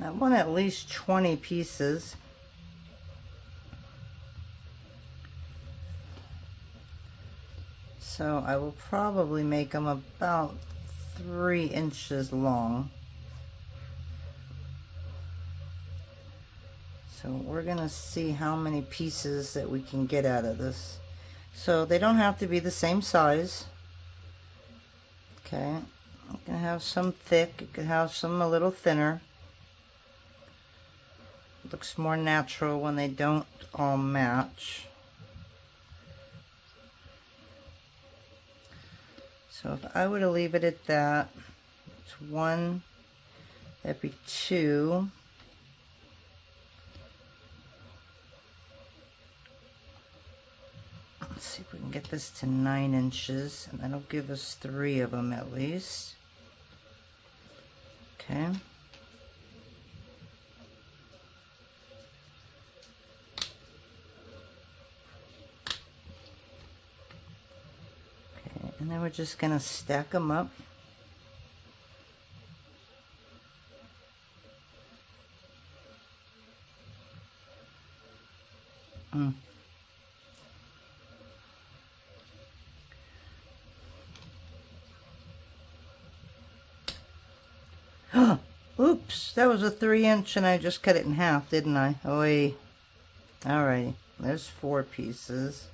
I want at least 20 pieces. So I will probably make them about 3 inches long. So we're going to see how many pieces that we can get out of this. So they don't have to be the same size. Okay, you can have some thick, you can have some a little thinner. It looks more natural when they don't all match. So if I were to leave it at that, it's 1, that'd be 2. Let's see if we can get this to 9 inches, and that'll give us 3 of them at least. Okay. Okay, and then we're just going to stack them up. Oops, that was a 3 inch and I just cut it in half, didn't I? Oy. Alright, there's 4 pieces.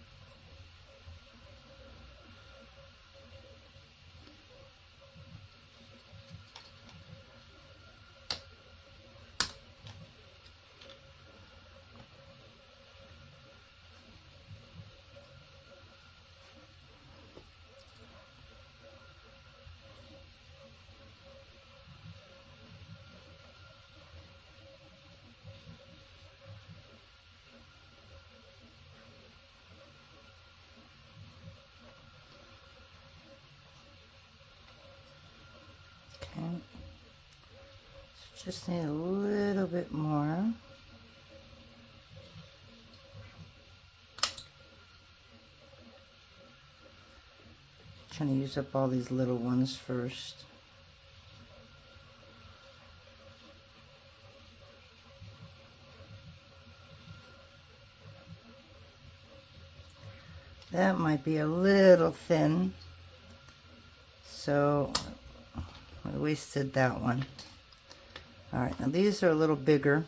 Okay, so just need a little bit more. Trying to use up all these little ones first. That might be a little thin, so I wasted that one. Alright, now these are a little bigger.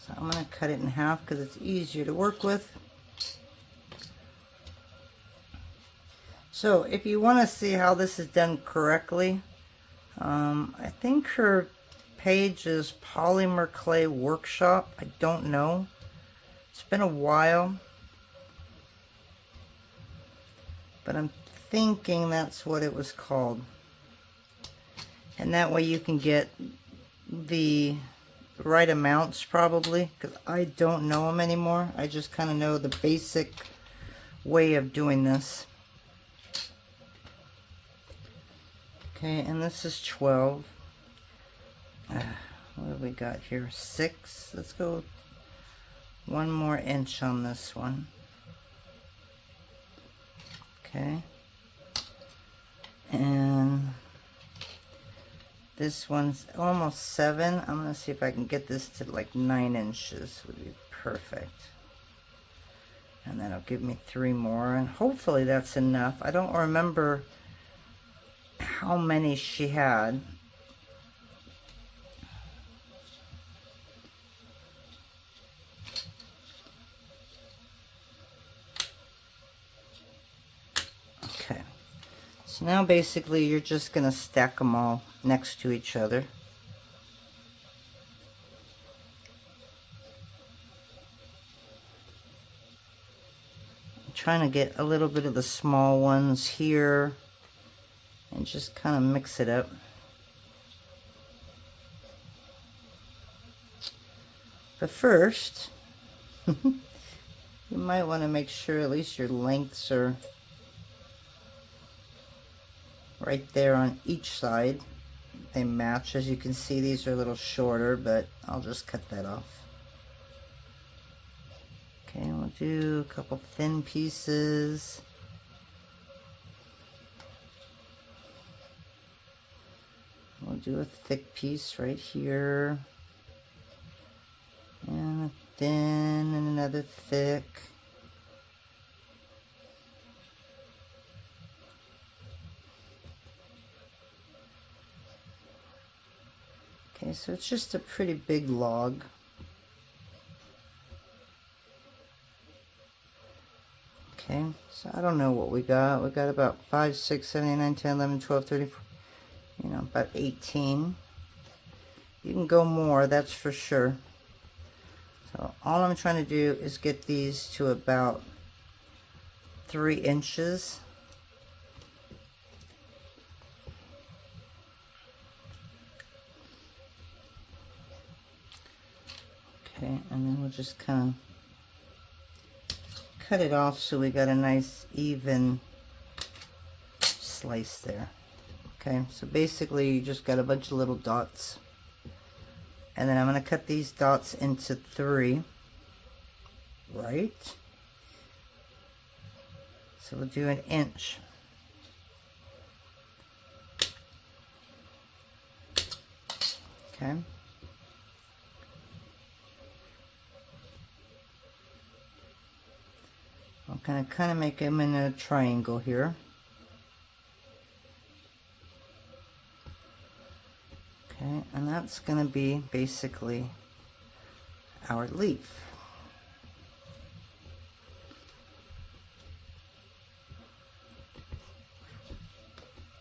So I'm going to cut it in half because it's easier to work with. So if you want to see how this is done correctly, I think her page is Polymer Clay Workshop. I don't know. It's been a while. But I'm thinking that's what it was called. And that way you can get the right amounts probably, because I don't know them anymore. I just kind of know the basic way of doing this. Okay, and this is 12. What have we got here? 6. Let's go 1 more inch on this one. Okay. And this one's almost 7. I'm going to see if I can get this to like 9 inches. Would be perfect. And that'll give me 3 more. And hopefully that's enough. I don't remember how many she had. Okay, so now basically you're just going to stack them all next to each other. I'm trying to get a little bit of the small ones here and just kind of mix it up. But first, you might want to make sure at least your lengths are right there on each side. They match. As you can see, these are a little shorter, but I'll just cut that off. Okay, we'll do a couple thin pieces. We'll do a thick piece right here, and a thin, and another thick. Okay, so it's just a pretty big log. Okay, so I don't know what we got. We got about 5, 6, 7, 8, 9, 10, 11, 12, 13, you know, about 18. You can go more, that's for sure. So all I'm trying to do is get these to about 3 inches. Okay, and then we'll just kind of cut it off so we got a nice even slice there. Okay, so basically you just got a bunch of little dots, and then I'm going to cut these dots into 3, right? So we'll do 1 inch. Okay. I'm going to kind of make them in a triangle here. Okay, and that's going to be basically our leaf.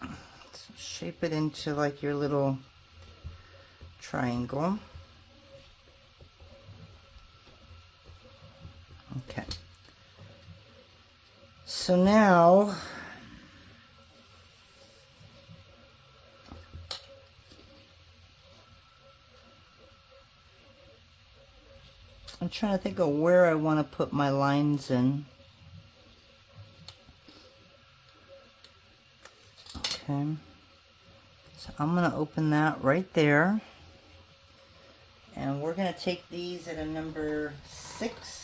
So shape it into like your little triangle. Okay. So now I'm trying to think of where I want to put my lines in. Okay, so I'm going to open that right there, and we're going to take these at a number 6.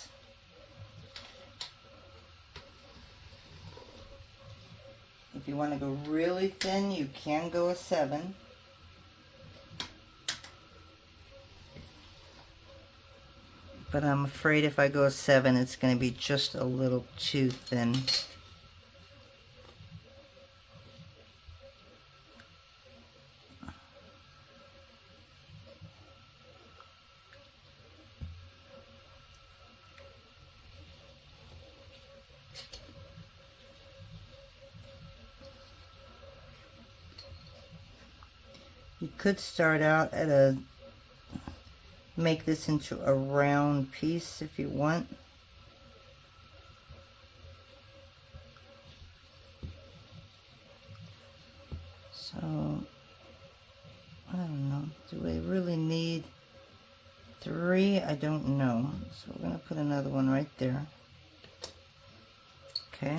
If you want to go really thin, you can go a 7. But I'm afraid if I go a 7, it's going to be just a little too thin. You could start out at make this into a round piece if you want. So, I don't know, do I really need 3? I don't know. So we're going to put another one right there. Okay.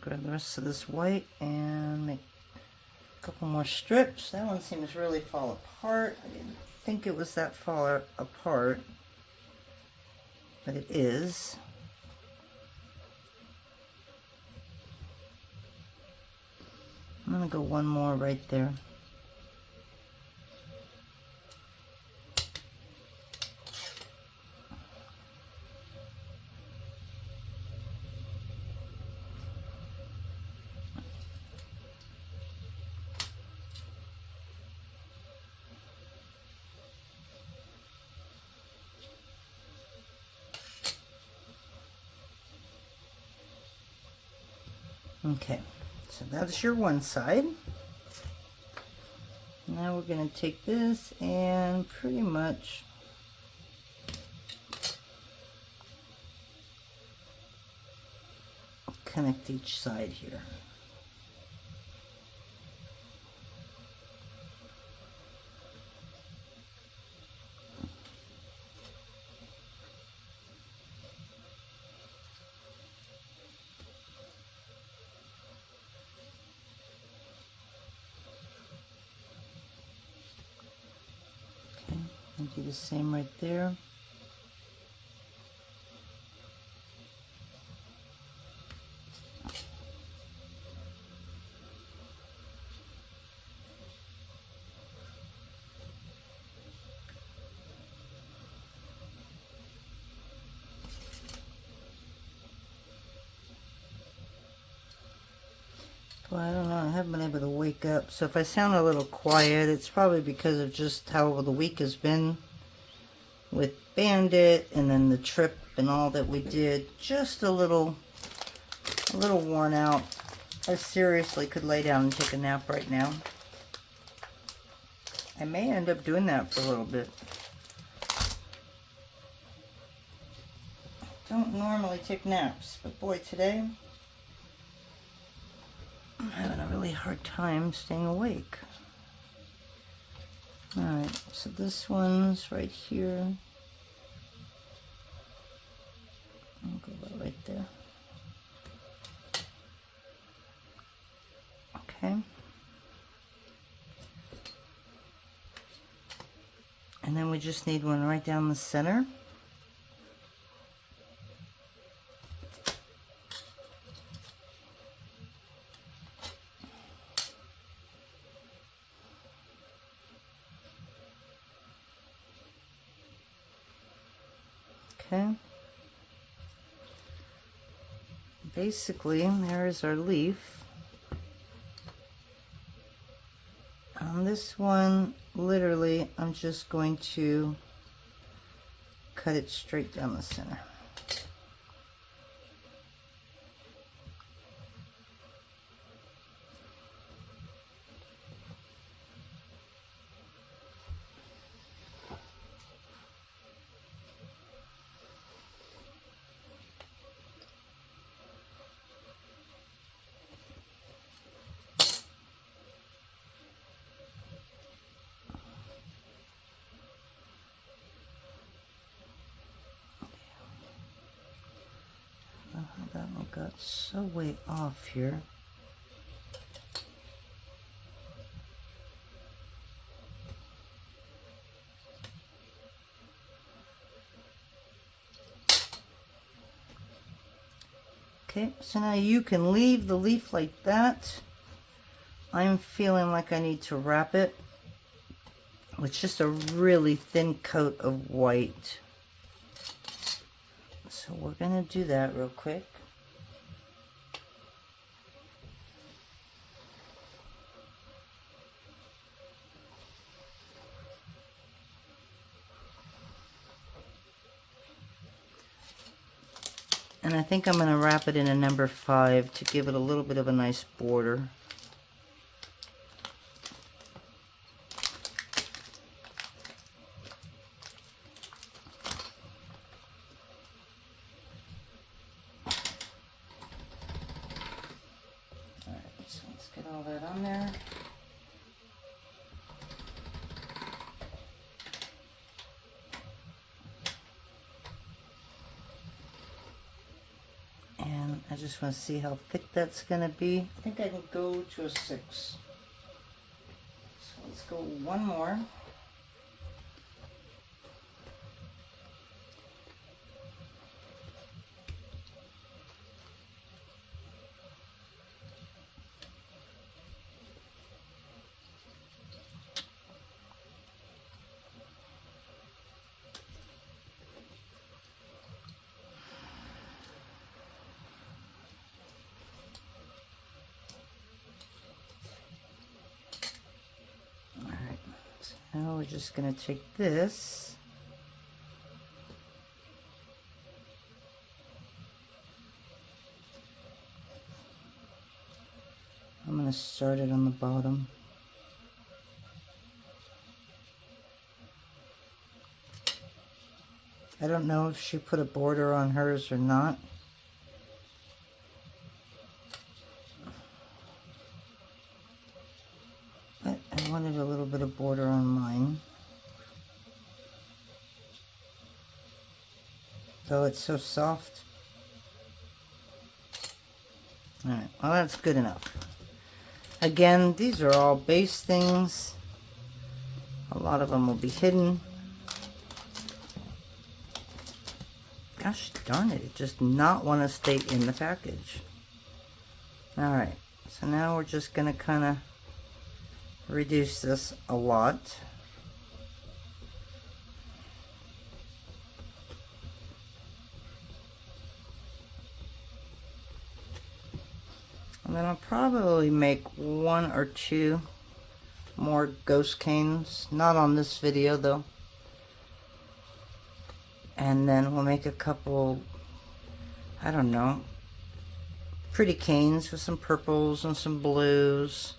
Grab the rest of this white and make a couple more strips. That one seems really fall apart. I didn't think it was that far apart, but it is. I'm gonna go one more right there. Okay, so that's your one side. Now we're going to take this and pretty much connect each side here. And do the same right there. Well, I don't know, I haven't been able to wake up, so if I sound a little quiet, it's probably because of just how the week has been with Bandit and then the trip and all that we did. Just a little worn out. I seriously could lay down and take a nap right now. I may end up doing that for a little bit. I don't normally take naps, but boy, today I'm having a really hard time staying awake. Alright, so this one's right here. I'll go about right there. Okay. And then we just need one right down the center. Okay. Basically, there is our leaf. On this one, literally, I'm just going to cut it straight down the center. That one got so way off here. Okay, so now you can leave the leaf like that. I'm feeling like I need to wrap it with just a really thin coat of white. So we're going to do that real quick. And I think I'm going to wrap it in a number 5 to give it a little bit of a nice border. Alright, so let's get all that on there. I just want to see how thick that's going to be. I think I can go to a 6. So let's go one more. Now we're just going to take this I'm going to start it on the bottom. I don't know if she put a border on hers or not. But I wanted a little bit of border on mine. Though it's so soft. Alright, well that's good enough. Again, these are all base things. A lot of them will be hidden. Gosh darn it, it just not want to stay in the package. Alright, so now we're just going to kind of reduce this a lot. And then I'll probably make 1 or 2 more ghost canes. Not on this video though. And then we'll make a couple, I don't know, pretty canes with some purples and some blues.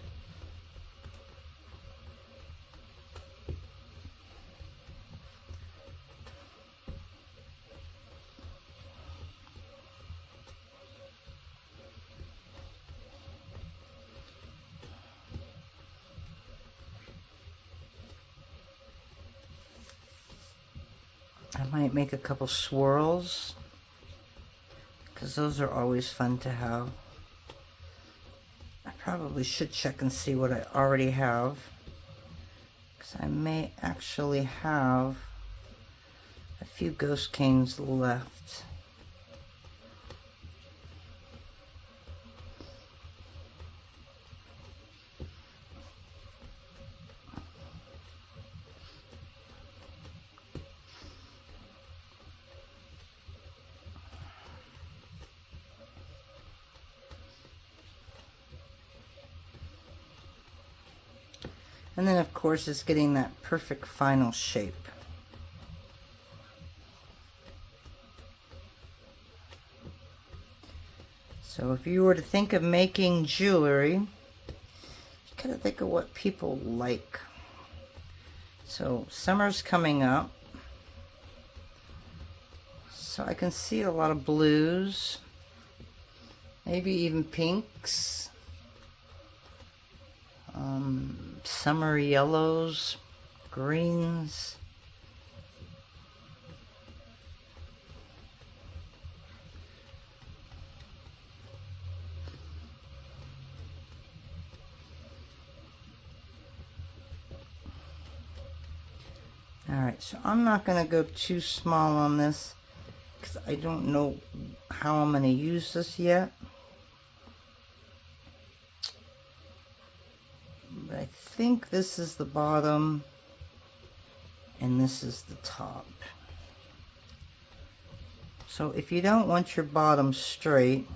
I might make a couple swirls, because those are always fun to have. I probably should check and see what I already have, because I may actually have a few ghost canes left. And then of course it's getting that perfect final shape. So if you were to think of making jewelry, you gotta think of what people like. So summer's coming up. So I can see a lot of blues, maybe even pinks. Summer yellows, greens. Alright, so I'm not going to go too small on this because I don't know how I'm going to use this yet. But I think this is the bottom and this is the top. So if you don't want your bottom straight,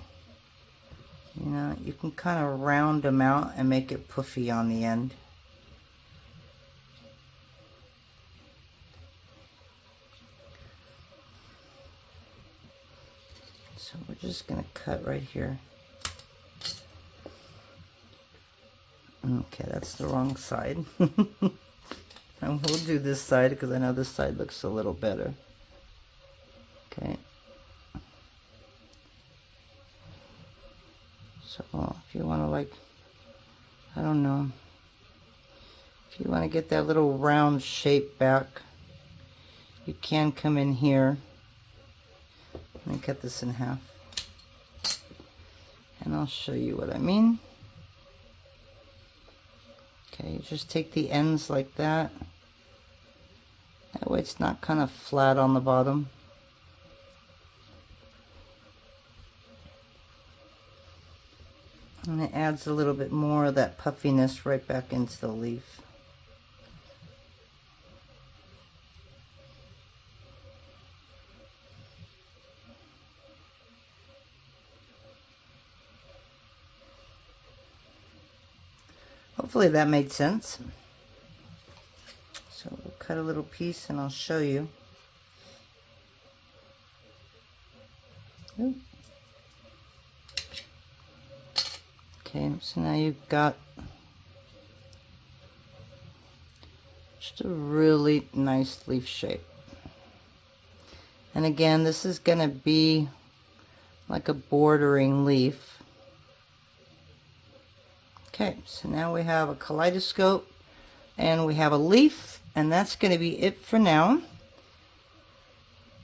you know, you can kind of round them out and make it puffy on the end. So we're just going to cut right here. Okay, that's the wrong side. And we'll do this side because I know this side looks a little better. Okay. So if you want to, like, I don't know, if you want to get that little round shape back, you can come in here and cut this in half. And I'll show you what I mean. Okay, you just take the ends like that. That way it's not kind of flat on the bottom. And it adds a little bit more of that puffiness right back into the leaf. Hopefully that made sense. So we'll cut a little piece and I'll show you. Ooh. Okay, so now you've got just a really nice leaf shape. And again, this is going to be like a bordering leaf. Okay, so now we have a kaleidoscope and we have a leaf, and that's going to be it for now.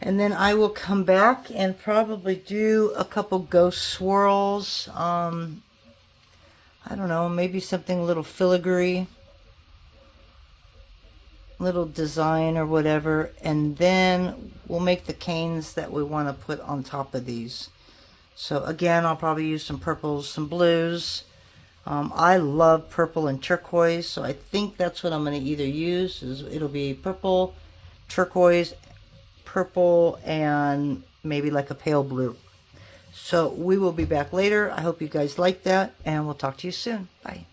And then I will come back and probably do a couple ghost swirls. I don't know, maybe something a little filigree, little design or whatever, and then we'll make the canes that we want to put on top of these. So again, I'll probably use some purples, some blues. I love purple and turquoise, so I think that's what I'm going to either use. It'll be purple, turquoise, purple, and maybe like a pale blue. So we will be back later. I hope you guys like that, and we'll talk to you soon. Bye.